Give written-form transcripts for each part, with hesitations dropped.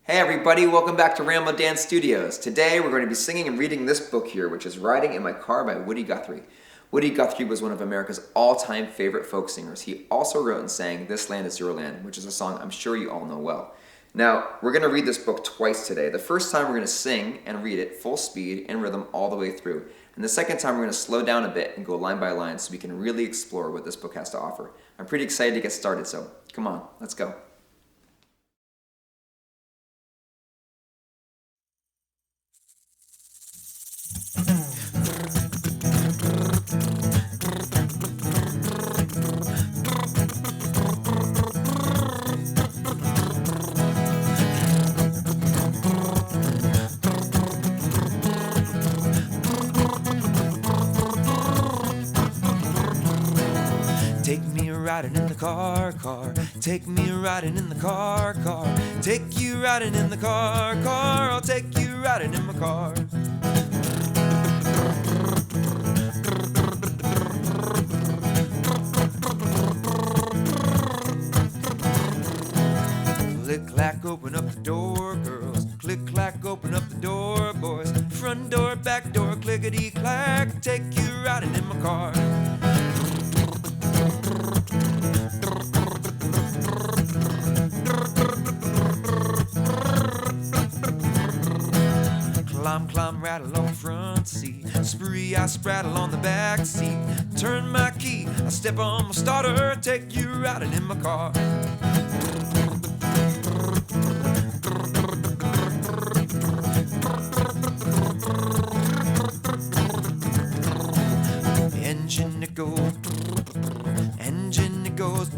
Hey everybody, welcome back to Ramblin Dan Studios. Today we're going to be singing and reading this book here, which is Riding in My Car by Woody Guthrie. Woody Guthrie was one of America's all-time favorite folk singers. He also wrote and sang This Land Is Your Land, which is a song I'm sure you all know well. Now, we're going to read this book twice today. The first time we're going to sing and read it full speed and rhythm all the way through. And the second time we're going to slow down a bit and go line by line so we can really explore what this book has to offer. I'm pretty excited to get started, so come on, let's go. Take me riding in the car. Take me riding in the car. Take you riding in the car. I'll take you riding in my car. Click-clack, open up the door, girls. Click-clack, open up the door, boys. Front door, back door, clickety-clack. Take you riding in my car. Climb, rattle on the front seat. Spree, I spraddle on the back seat. Turn my key, I step on my starter. Take you riding in my car. Engine it goes.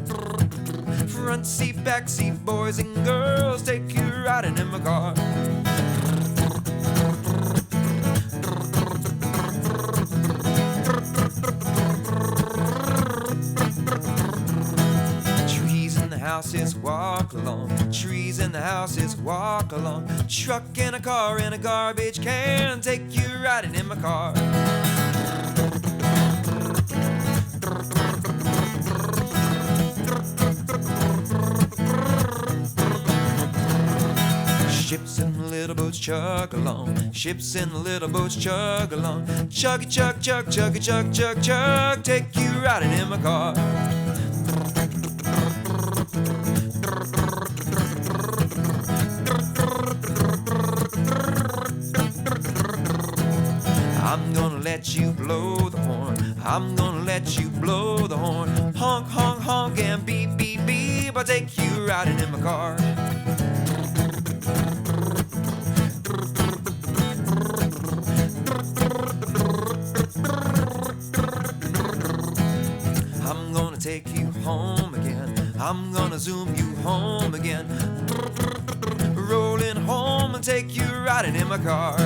Front seat, back seat, boys and girls. Take you riding in my car. Houses walk along, trees in the houses walk along. Truck and a car and a garbage can. Take you riding in my car. Ships and the little boats chug along. Ships and the little boats chug along. Chuggy chug chug chuggy chug chug chug. Take you riding in my car. I'm gonna let you blow the horn. I'm gonna let you blow the horn. Honk, honk, honk, and beep, beep, beep. I'll take you riding in my car. I'm gonna take you home again. I'm gonna zoom you home again. Rolling home and take you riding in my car.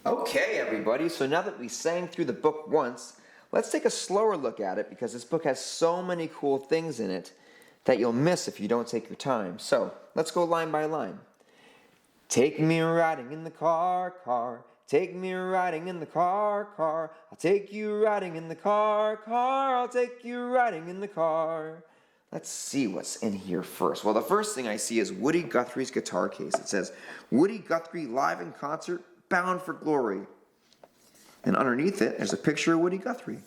Okay, everybody, so now that we sang through the book once, let's take a slower look at it because this book has so many cool things in it that you'll miss if you don't take your time. So, let's go line by line. Take me riding in the car. Take me riding in the car. I'll take you riding in the car. I'll take you riding in the car. Let's see what's in here first. Well, the first thing I see is Woody Guthrie's guitar case. It says, Woody Guthrie live in concert, bound for glory. And underneath it, there's a picture of Woody Guthrie.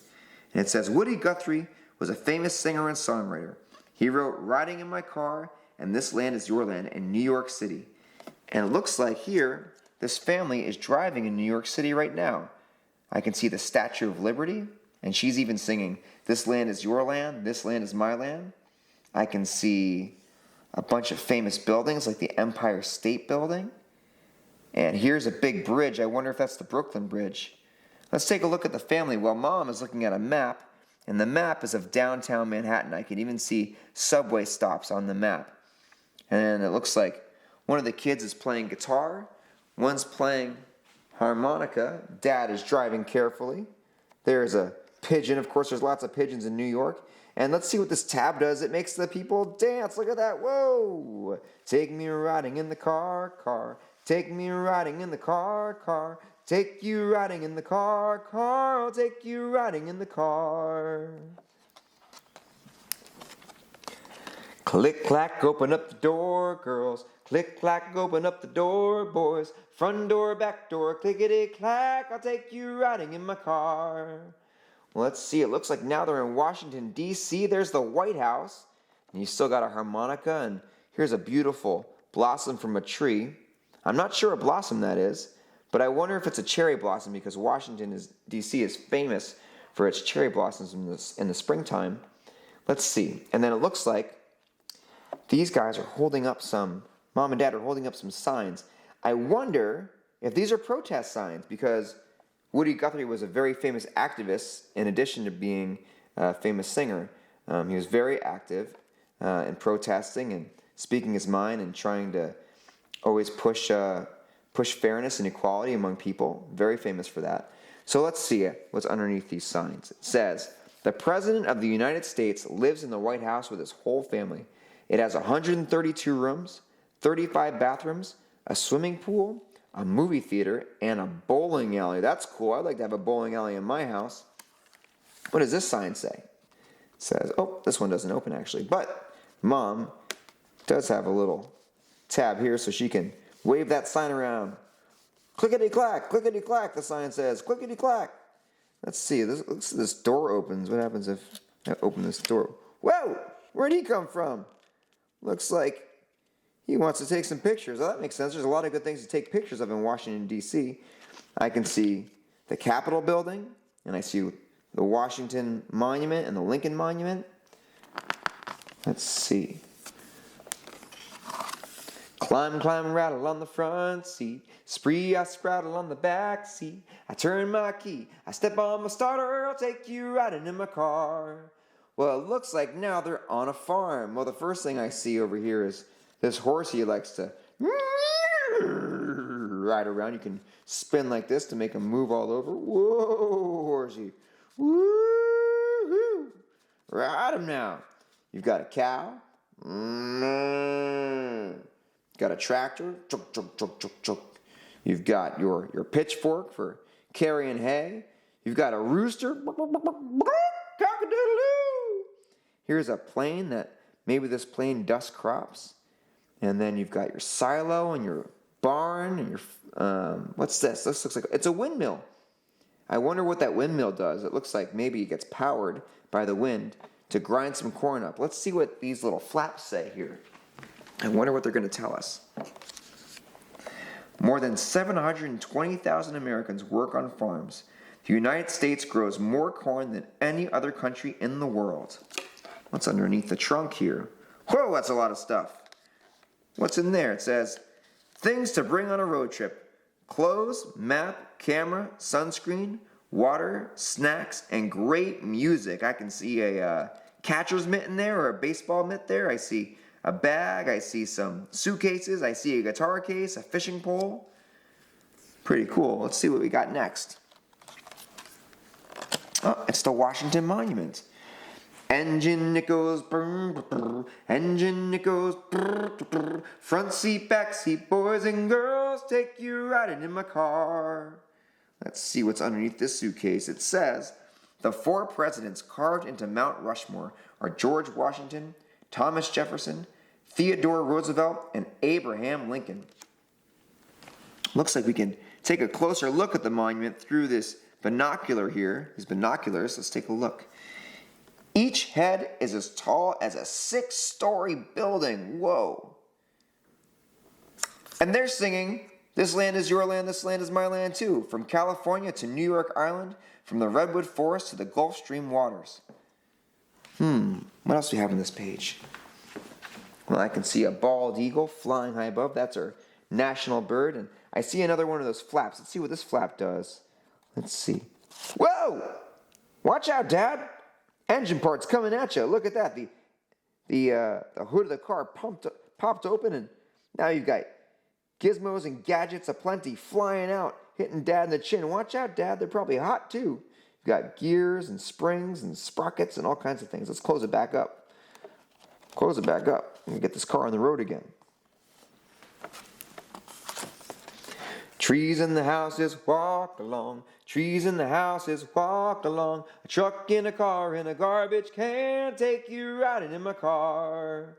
And it says, Woody Guthrie was a famous singer and songwriter. He wrote Riding in My Car and This Land Is Your Land in New York City. And it looks like here, this family is driving in New York City right now. I can see the Statue of Liberty, and she's even singing, This land is your land, this land is my land. I can see a bunch of famous buildings like the Empire State Building. And here's a big bridge. I wonder if that's the Brooklyn Bridge. Let's take a look at the family while Mom is looking at a map. And the map is of downtown Manhattan. I can even see subway stops on the map. And it looks like one of the kids is playing guitar, one's playing harmonica. Dad is driving carefully. There's a pigeon. Of course, there's lots of pigeons in New York. And let's see what this tab does. It makes the people dance. Look at that. Whoa. Take me riding in the car, car. Take me riding in the car, car. Take you riding in the car, car. I'll take you riding in the car. Click, clack, open up the door, girls. Click, clack, open up the door, boys. Front door, back door, clickety, clack. I'll take you riding in my car. Well, let's see. It looks like now they're in Washington, D.C. There's the White House. And you still got a harmonica. And here's a beautiful blossom from a tree. I'm not sure what blossom that is, but I wonder if it's a cherry blossom because Washington, D.C. is famous for its cherry blossoms in the springtime. Let's see. And then it looks like these guys are holding up Mom and Dad are holding up some signs. I wonder if these are protest signs because Woody Guthrie was a very famous activist in addition to being a famous singer. He was very active in protesting and speaking his mind and trying to always push fairness and equality among people. Very famous for that. So let's see what's underneath these signs. It says, "The President of the United States lives in the White House with his whole family. It has 132 rooms, 35 bathrooms, a swimming pool, a movie theater, and a bowling alley." That's cool. I'd like to have a bowling alley in my house. What does this sign say? It says, oh, this one doesn't open actually, but Mom does have a little tab here so she can wave that sign around. Clickety-clack, the sign says. Clickety-clack. Let's see. This door opens. What happens if I open this door? Whoa! Where'd he come from? Looks like he wants to take some pictures. Well, that makes sense. There's a lot of good things to take pictures of in Washington, D.C. I can see the Capitol building, and I see the Washington Monument and the Lincoln Monument. Let's see. Climb, climb, rattle on the front seat. Spree, I spraddle on the back seat. I turn my key. I step on my starter. I'll take you riding in my car. Well, it looks like now they're on a farm. Well, the first thing I see over here is this horse he likes to ride around. You can spin like this to make him move all over. Whoa, horsey. Woo-hoo. Ride him now. You've got a cow. Got a tractor. Chuk, chuk, chuk, chuk, chuk. You've got your pitchfork for carrying hay. You've got a rooster. Cock-a-doodle-doo. Here's a plane that maybe this plane dusts crops. And then you've got your silo and your barn and your what's this? This looks like it's a windmill. I wonder what that windmill does. It looks like maybe it gets powered by the wind to grind some corn up. Let's see what these little flaps say here. I wonder what they're going to tell us. More than 720,000 Americans work on farms. The United States grows more corn than any other country in the world. What's underneath the trunk here? Whoa, that's a lot of stuff. What's in there? It says, things to bring on a road trip. Clothes, map, camera, sunscreen, water, snacks, and great music. I can see a catcher's mitt in there or a baseball mitt there. I see a bag. I see some suitcases. I see a guitar case, a fishing pole. Pretty cool. Let's see what we got next. Oh, it's the Washington Monument. Engine it goes brr, brr, engine it goes brr, brr, front seat, back seat, boys and girls, take you riding in my car. Let's see what's underneath this suitcase. It says, the 4 presidents carved into Mount Rushmore are George Washington, Thomas Jefferson, Theodore Roosevelt, and Abraham Lincoln. Looks like we can take a closer look at the monument through this binocular here, these binoculars. Let's take a look. Each head is as tall as a 6-story building. Whoa. And they're singing, this land is your land, this land is my land too. From California to New York Island, from the Redwood Forest to the Gulf Stream waters. What else do we have on this page? Well, I can see a bald eagle flying high above. That's our national bird. And I see another one of those flaps. Let's see what this flap does. Let's see. Whoa! Watch out, Dad! Engine parts coming at you. Look at that. The hood of the car popped open, and now you've got gizmos and gadgets aplenty flying out. hitting Dad in the chin. Watch out, Dad, they're probably hot too. You've got gears and springs and sprockets and all kinds of things. Let's close it back up. Close it back up and get this car on the road again. Trees in the houses walk along. Trees in the houses walk along. A truck in a car in a garbage can take you riding in my car.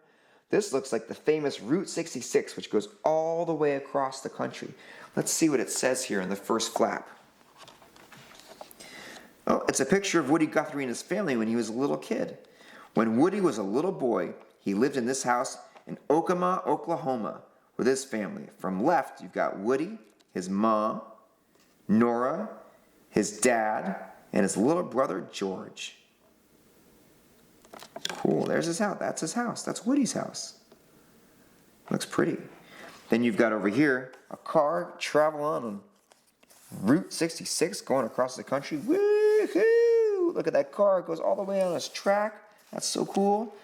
This looks like the famous Route 66, which goes all the way across the country. Let's see what it says here in the first flap. Oh, it's a picture of Woody Guthrie and his family when he was a little kid. When Woody was a little boy, he lived in this house in Okama, Oklahoma, with his family. From left, you've got Woody, his mom, Nora, his dad, and his little brother, George. Cool, there's his house. That's his house. That's Woody's house. Looks pretty. Then you've got over here a car traveling on Route 66 going across the country. Woohoo! Look at that car. It goes all the way on its track. That's so cool.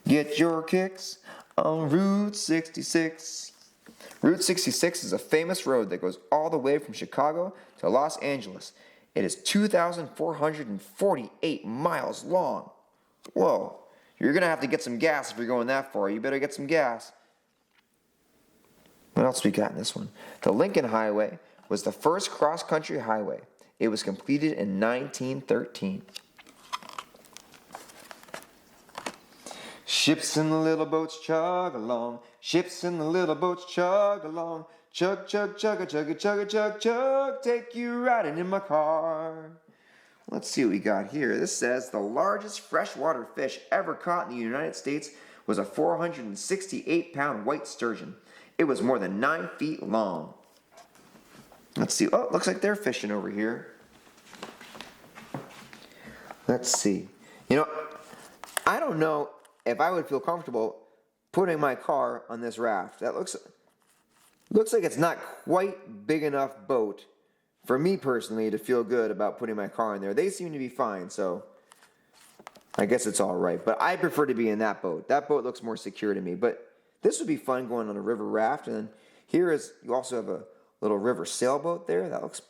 Get your kicks on Route 66. Route 66 is a famous road that goes all the way from Chicago to Los Angeles. It is 2,448 miles long. Whoa, you're going to have to get some gas if you're going that far. You better get some gas. What else we got in this one? The Lincoln Highway was the first cross-country highway. It was completed in 1913. Ships and the little boats chug along. Ships and the little boats chug along. Chug, chug, chugga, chugga, chugga, chug, chug. Take you riding in my car. Let's see what we got here. This says the largest freshwater fish ever caught in the United States was a 468-pound white sturgeon. It was more than 9 feet long. Let's see. Oh, looks like they're fishing over here. Let's see. You know, I don't know if I would feel comfortable putting my car on this raft. That looks like it's not quite big enough boat for me personally to feel good about putting my car in there. They seem to be fine, so I guess it's all right. But I prefer to be in that boat. That boat looks more secure to me. But this would be fun going on a river raft. And then here is, you also have a little river sailboat there. That looks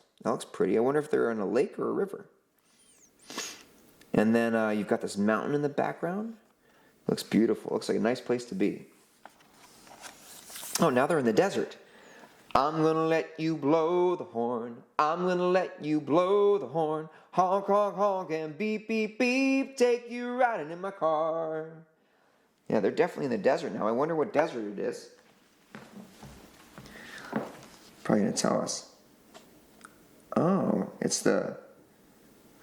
pretty. I wonder if they're in a lake or a river. And then you've got this mountain in the background. Looks beautiful. Looks like a nice place to be. Oh, now they're in the desert. I'm gonna let you blow the horn. I'm gonna let you blow the horn. Honk, honk, honk, and beep, beep, beep. Take you riding in my car. Yeah, they're definitely in the desert now. I wonder what desert it is. Probably gonna tell us. Oh, it's the...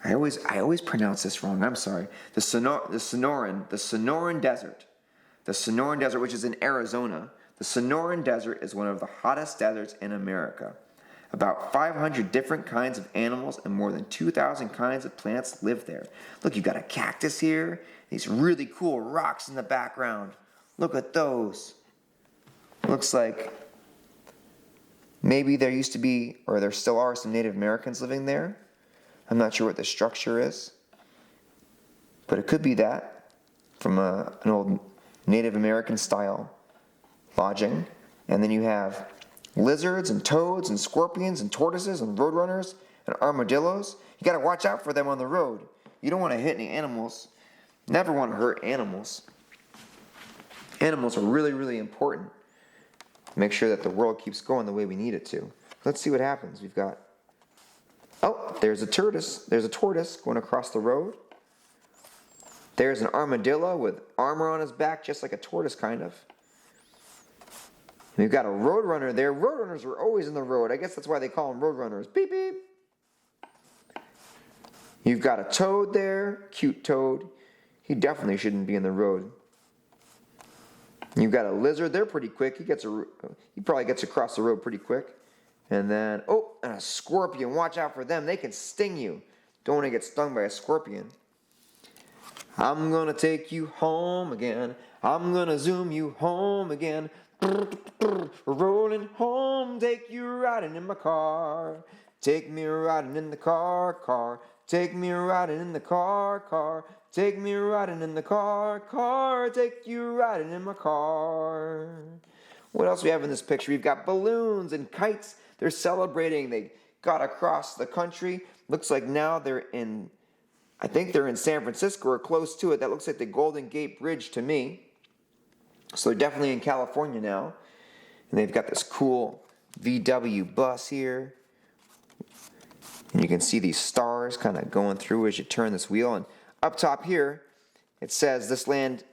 I always pronounce this wrong. I'm sorry. The Sonoran Desert. The Sonoran Desert, which is in Arizona. The Sonoran Desert is one of the hottest deserts in America. About 500 different kinds of animals and more than 2,000 kinds of plants live there. Look, you've got a cactus here. These really cool rocks in the background. Look at those. Looks like maybe there used to be, or there still are, some Native Americans living there. I'm not sure what the structure is, but it could be that from an old Native American style lodging. And then you have lizards and toads and scorpions and tortoises and roadrunners and armadillos. You got to watch out for them on the road. You don't want to hit any animals. Never want to hurt animals. Animals are really, really important. Make sure that the world keeps going the way we need it to. Let's see what happens. We've got... Oh, there's a tortoise. There's a tortoise going across the road. There's an armadillo with armor on his back, just like a tortoise, kind of. We've got a roadrunner there. Roadrunners are always in the road. I guess that's why they call them roadrunners. Beep, beep. You've got a toad there. Cute toad. He definitely shouldn't be in the road. You've got a lizard. They're pretty quick. He probably gets across the road pretty quick. And then, oh, and a scorpion. Watch out for them. They can sting you. Don't want to get stung by a scorpion. I'm going to take you home again. I'm going to zoom you home again. Rolling home, take you riding in my car. Take me riding in the car. Take me riding in the car. Take me riding in the car. Take you riding in my car. What else we have in this picture? We've got balloons and kites. They're celebrating. They got across the country. Looks like now I think they're in San Francisco or close to it. That looks like the Golden Gate Bridge to me. So they're definitely in California now. And they've got this cool VW bus here. And you can see these stars kind of going through as you turn this wheel. And up top here, it says, "This land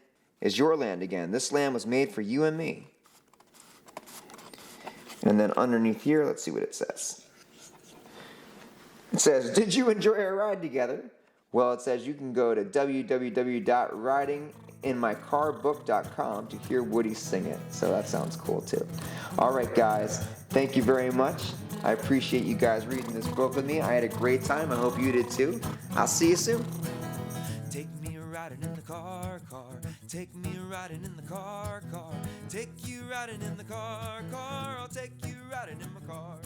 is your land again. This land was made for you and me." And then underneath here, let's see what it says. It says, "Did you enjoy our ride together?" Well, it says you can go to www.ridinginmycarbook.com to hear Woody sing it. So that sounds cool too. All right, guys. Thank you very much. I appreciate you guys reading this book with me. I had a great time. I hope you did too. I'll see you soon. Take me riding in the car. Take me riding in the car. Take you riding in the car. I'll take you riding in my car.